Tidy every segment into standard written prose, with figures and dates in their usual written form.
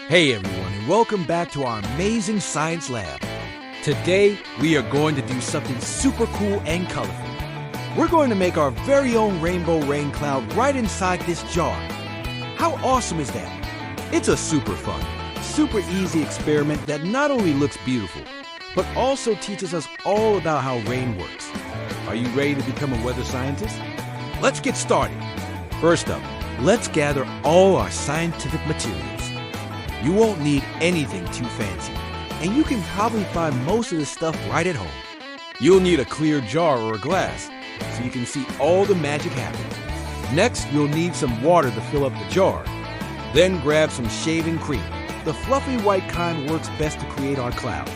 Hey everyone, and welcome back to our amazing science lab. Today, we are going to do something super cool and colorful. We're going to make our very own rainbow rain cloud right inside this jar. How awesome is that? It's a super fun, super easy experiment that not only looks beautiful, but also teaches us all about how rain works. Are you ready to become a weather scientist? Let's get started. First up, let's gather all our scientific materials. You won't need anything too fancy, and you can probably find most of the stuff right at home. You'll need a clear jar or a glass, so you can see all the magic happening. Next, you'll need some water to fill up the jar. Then grab some shaving cream. The fluffy white kind works best to create our cloud.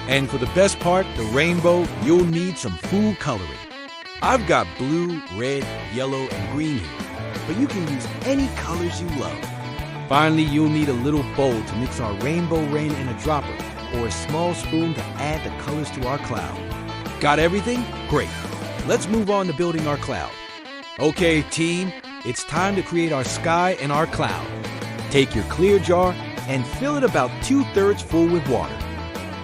And for the best part, the rainbow, you'll need some food coloring. I've got blue, red, yellow, and green here, but you can use any colors you love. Finally, you'll need a little bowl to mix our rainbow rain in a dropper, or a small spoon to add the colors to our cloud. Got everything? Great. Let's move on to building our cloud. Okay, team, it's time to create our sky and our cloud. Take your clear jar and fill it about 2/3 full with water.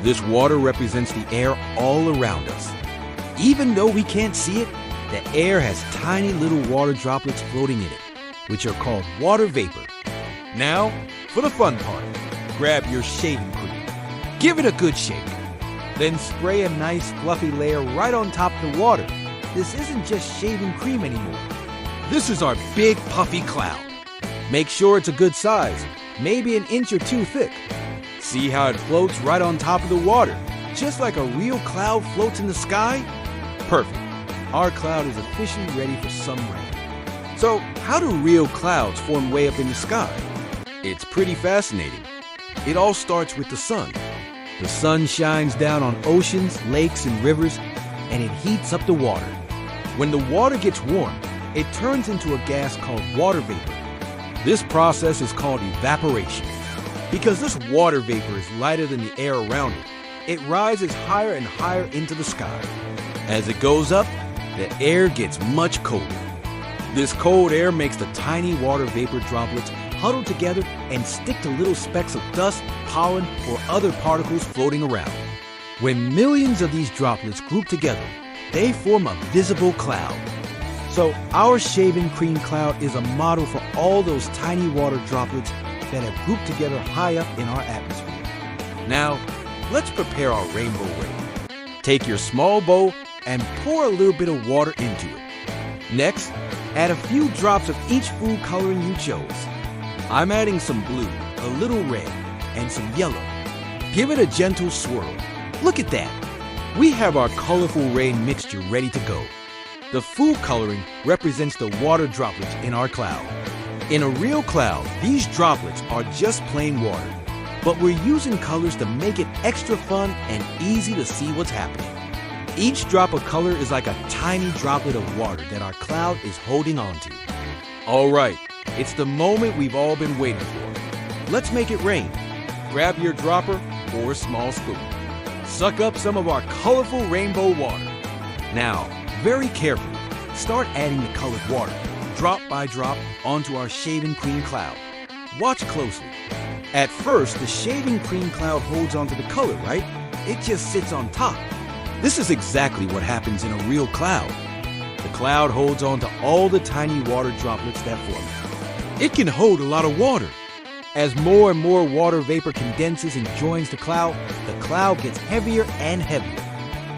This water represents the air all around us. Even though we can't see it, the air has tiny little water droplets floating in it, which are called water vapor. Now, for the fun part, grab your shaving cream. Give it a good shake. Then spray a nice fluffy layer right on top of the water. This isn't just shaving cream anymore. This is our big puffy cloud. Make sure it's a good size, maybe an inch or two thick. See how it floats right on top of the water, just like a real cloud floats in the sky? Perfect. Our cloud is officially ready for some rain. So, how do real clouds form way up in the sky? It's pretty fascinating. It all starts with the sun. The sun shines down on oceans, lakes, and rivers, and it heats up the water. When the water gets warm, it turns into a gas called water vapor. This process is called evaporation. Because this water vapor is lighter than the air around it, it rises higher and higher into the sky. As it goes up, the air gets much colder. This cold air makes the tiny water vapor droplets huddle together and stick to little specks of dust, pollen, or other particles floating around. When millions of these droplets group together, they form a visible cloud. So our shaving cream cloud is a model for all those tiny water droplets that have grouped together high up in our atmosphere. Now, let's prepare our rainbow rain. Take your small bowl and pour a little bit of water into it. Next, add a few drops of each food coloring you chose. I'm adding some blue, a little red, and some yellow. Give it a gentle swirl. Look at that. We have our colorful rain mixture ready to go. The food coloring represents the water droplets in our cloud. In a real cloud, these droplets are just plain water, but we're using colors to make it extra fun and easy to see what's happening. Each drop of color is like a tiny droplet of water that our cloud is holding onto. All right, it's the moment we've all been waiting for. Let's make it rain. Grab your dropper or a small spoon. Suck up some of our colorful rainbow water. Now, very carefully, start adding the colored water, drop by drop, onto our shaving cream cloud. Watch closely. At first, the shaving cream cloud holds onto the color, right? It just sits on top. This is exactly what happens in a real cloud. The cloud holds on to all the tiny water droplets that form it. It can hold a lot of water. As more and more water vapor condenses and joins the cloud gets heavier and heavier.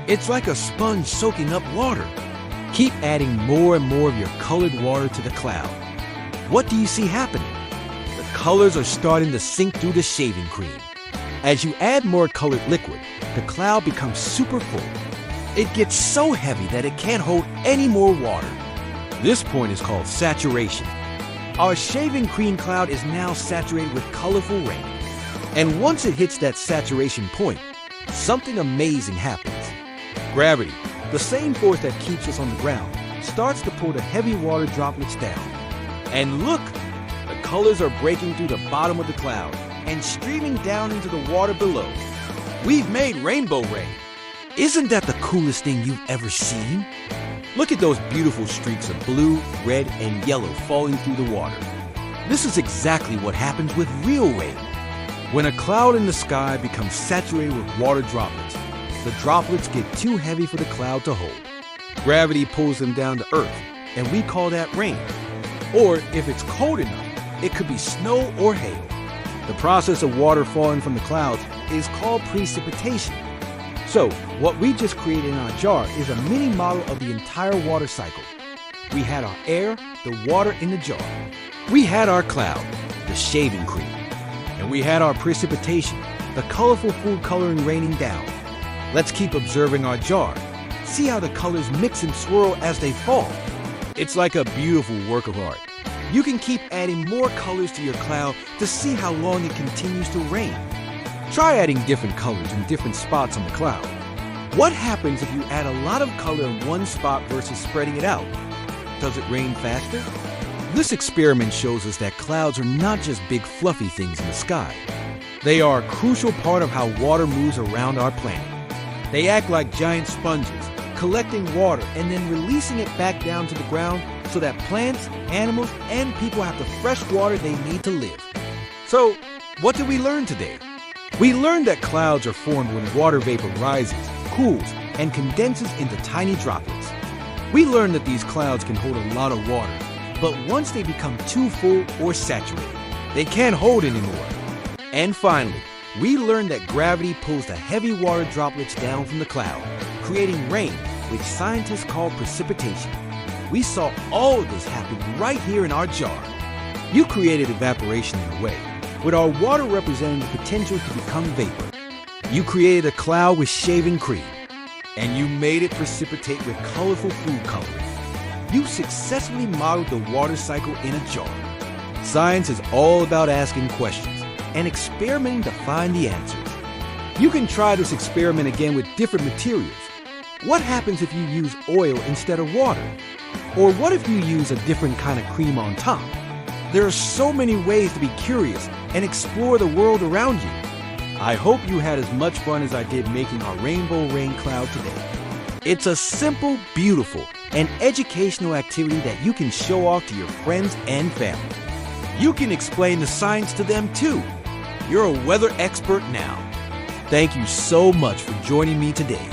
It's like a sponge soaking up water. Keep adding more and more of your colored water to the cloud. What do you see happening? The colors are starting to sink through the shaving cream. As you add more colored liquid, the cloud becomes super full. It gets so heavy that it can't hold any more water. This point is called saturation. Our shaving cream cloud is now saturated with colorful rain. And once it hits that saturation point, something amazing happens. Gravity, the same force that keeps us on the ground, starts to pull the heavy water droplets down. And look, the colors are breaking through the bottom of the cloud and streaming down into the water below. We've made rainbow rain. Isn't that the coolest thing you've ever seen? Look at those beautiful streaks of blue, red, and yellow falling through the water. This is exactly what happens with real rain. When a cloud in the sky becomes saturated with water droplets, the droplets get too heavy for the cloud to hold. Gravity pulls them down to Earth, and we call that rain. Or if it's cold enough, it could be snow or hail. The process of water falling from the clouds is called precipitation. So, what we just created in our jar is a mini model of the entire water cycle. We had our air, the water in the jar. We had our cloud, the shaving cream. And we had our precipitation, the colorful food coloring raining down. Let's keep observing our jar. See how the colors mix and swirl as they fall. It's like a beautiful work of art. You can keep adding more colors to your cloud to see how long it continues to rain. Try adding different colors in different spots on the cloud. What happens if you add a lot of color in one spot versus spreading it out? Does it rain faster? This experiment shows us that clouds are not just big fluffy things in the sky. They are a crucial part of how water moves around our planet. They act like giant sponges, collecting water and then releasing it back down to the ground so that plants, animals, and people have the fresh water they need to live. So, what did we learn today? We learned that clouds are formed when water vapor rises, cools, and condenses into tiny droplets. We learned that these clouds can hold a lot of water, but once they become too full or saturated, they can't hold anymore. And finally, we learned that gravity pulls the heavy water droplets down from the cloud, creating rain, which scientists call precipitation. We saw all of this happen right here in our jar. You created evaporation in a way, with our water representing the potential to become vapor. You created a cloud with shaving cream, and you made it precipitate with colorful food coloring. You successfully modeled the water cycle in a jar. Science is all about asking questions and experimenting to find the answers. You can try this experiment again with different materials. What happens if you use oil instead of water? Or what if you use a different kind of cream on top? There are so many ways to be curious and explore the world around you. I hope you had as much fun as I did making our rainbow rain cloud today. It's a simple, beautiful, and educational activity that you can show off to your friends and family. You can explain the science to them too. You're a weather expert now. Thank you so much for joining me today.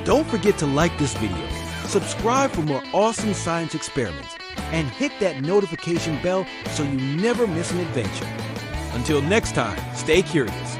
Don't forget to like this video, subscribe for more awesome science experiments, and hit that notification bell so you never miss an adventure. Until next time, stay curious.